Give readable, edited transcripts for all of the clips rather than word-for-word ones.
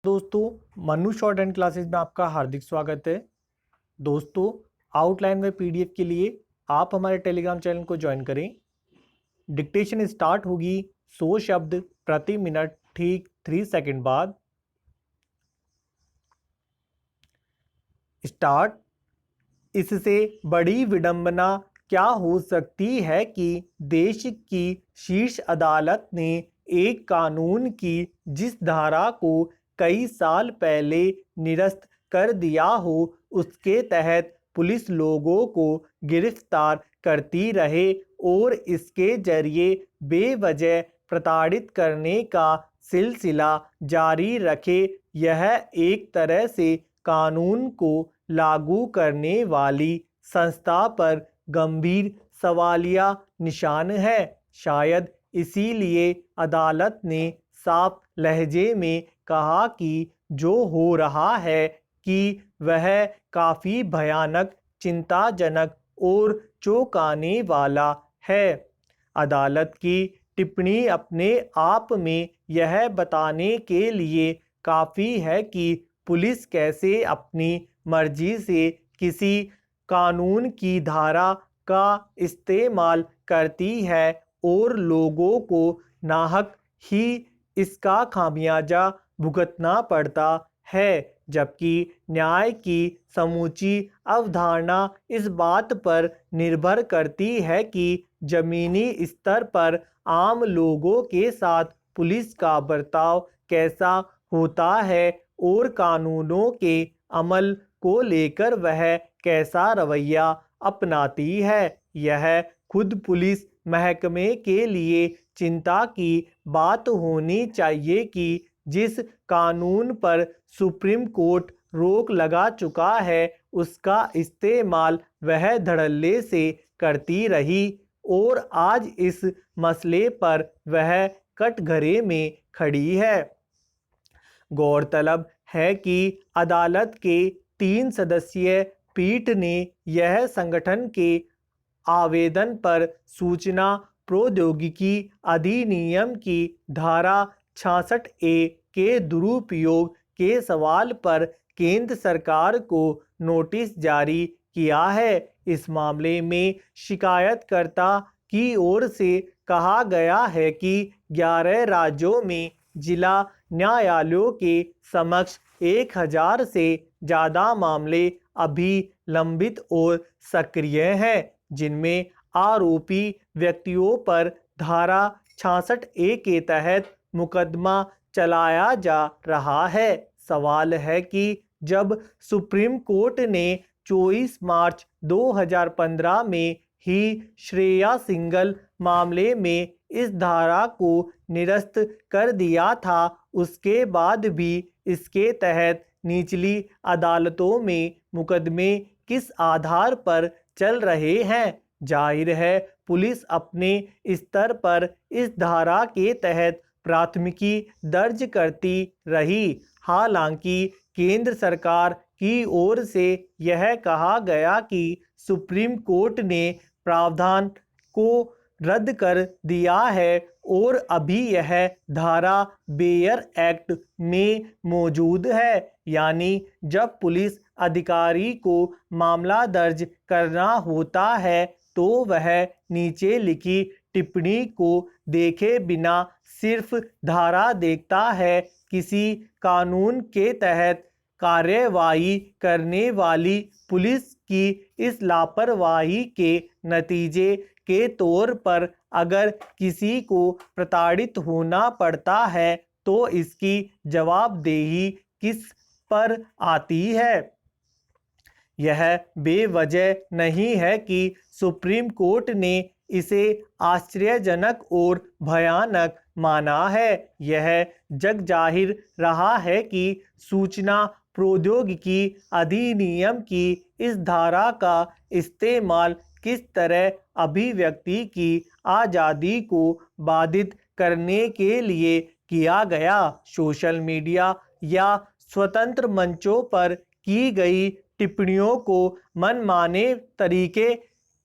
दोस्तों, Manu short and classes में आपका हार्दिक स्वागत है। दोस्तों, आउटलाइन व पीडीएफ के लिए आप हमारे टेलीग्राम चैनल को ज्वाइन करें। डिक्टेशन स्टार्ट होगी 100 शब्द प्रति मिनट ठीक 3 सेकंड बाद। स्टार्ट। इससे बड़ी विडंबना क्या हो सकती है कि देश की शीर्ष अदालत ने एक कानून की जिस धारा को कई साल पहले निरस्त कर दिया हो, उसके तहत पुलिस लोगों को गिरफ्तार करती रहे और इसके जरिए बेवजह प्रताड़ित करने का सिलसिला जारी रखे। यह एक तरह से कानून को लागू करने वाली संस्था पर गंभीर सवालिया निशान है। शायद इसीलिए अदालत ने साफ लहजे में कहा कि जो हो रहा है कि वह काफ़ी भयानक, चिंताजनक और चौंकाने वाला है। अदालत की टिप्पणी अपने आप में यह बताने के लिए काफ़ी है कि पुलिस कैसे अपनी मर्जी से किसी कानून की धारा का इस्तेमाल करती है और लोगों को नाहक ही इसका खामियाजा भुगतना पड़ता है, जबकि न्याय की समूची अवधारणा इस बात पर निर्भर करती है कि जमीनी स्तर पर आम लोगों के साथ पुलिस का बर्ताव कैसा होता है और कानूनों के अमल को लेकर वह कैसा रवैया अपनाती है। यह खुद पुलिस महकमे के लिए चिंता की बात होनी चाहिए कि जिस कानून पर सुप्रीम कोर्ट रोक लगा चुका है, उसका इस्तेमाल वह धड़ल्ले से करती रही और आज इस मसले पर वह कटघरे में खड़ी है। गौरतलब है कि अदालत के 3 सदस्यीय पीठ ने यह संगठन के आवेदन पर सूचना प्रौद्योगिकी अधिनियम की धारा 66A के दुरुपयोग के सवाल पर केंद्र सरकार को नोटिस जारी किया है। इस मामले में शिकायतकर्ता की ओर से कहा गया है कि 11 राज्यों में जिला न्यायालयों के समक्ष 1000 से ज़्यादा मामले अभी लंबित और सक्रिय हैं, जिनमें आरोपी व्यक्तियों पर धारा 66A के तहत मुकदमा चलाया जा रहा है। सवाल है कि जब सुप्रीम कोर्ट ने 24 मार्च 2015 में ही श्रेया सिंगल मामले में इस धारा को निरस्त कर दिया था, उसके बाद भी इसके तहत निचली अदालतों में मुकदमे किस आधार पर चल रहे हैं। जाहिर है पुलिस अपने स्तर पर इस धारा के तहत प्राथमिकी दर्ज करती रही। हालांकि केंद्र सरकार की ओर से यह कहा गया कि सुप्रीम कोर्ट ने प्रावधान को रद्द कर दिया है और अभी यह धारा बेयर एक्ट में मौजूद है, यानी जब पुलिस अधिकारी को मामला दर्ज करना होता है तो वह नीचे लिखी टिप्पणी को देखे बिना सिर्फ धारा देखता है। किसी कानून के तहत कार्यवाही करने वाली पुलिस की इस लापरवाही के नतीजे के तौर पर अगर किसी को प्रताड़ित होना पड़ता है तो इसकी जवाबदेही किस पर आती है। यह बेवजह नहीं है कि सुप्रीम कोर्ट ने इसे आश्चर्यजनक और भयानक माना है। यह जग जाहिर रहा है कि सूचना प्रौद्योगिकी अधिनियम की इस धारा का इस्तेमाल किस तरह अभिव्यक्ति की आज़ादी को बाधित करने के लिए किया गया। सोशल मीडिया या स्वतंत्र मंचों पर की गई टिप्पणियों को मनमाने तरीके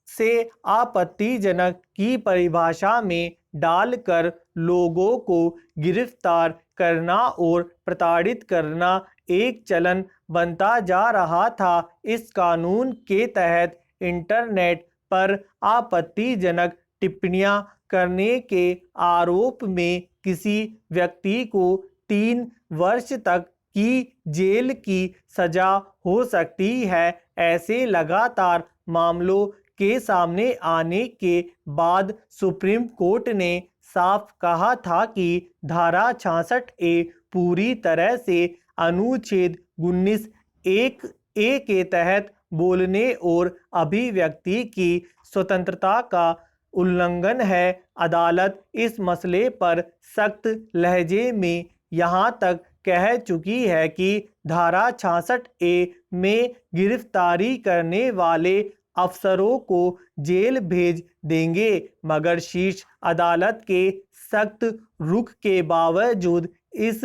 से आपत्तिजनक की परिभाषा में डालकर लोगों को गिरफ्तार करना और प्रताड़ित करना एक चलन बनता जा रहा था। इस कानून के तहत इंटरनेट पर आपत्तिजनक टिप्पणियां करने के आरोप में किसी व्यक्ति को 3 वर्ष तक की जेल की सजा हो सकती है। ऐसे लगातार मामलों के सामने आने के बाद सुप्रीम कोर्ट ने साफ कहा था कि धारा 66A पूरी तरह से अनुच्छेद 19 एक ए के तहत बोलने और अभिव्यक्ति की स्वतंत्रता का उल्लंघन है। अदालत इस मसले पर सख्त लहजे में यहाँ तक कह चुकी है कि धारा 66A में गिरफ्तारी करने वाले अफसरों को जेल भेज देंगे, मगर शीर्ष अदालत के सख्त रुख के बावजूद इस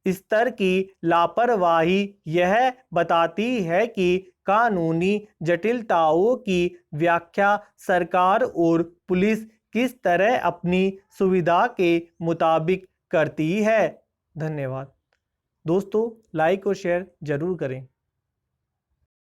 स्तर की लापरवाही यह बताती है कि कानूनी जटिलताओं की व्याख्या सरकार और पुलिस किस तरह अपनी सुविधा के मुताबिक करती है। धन्यवाद दोस्तों, लाइक और शेयर जरूर करें।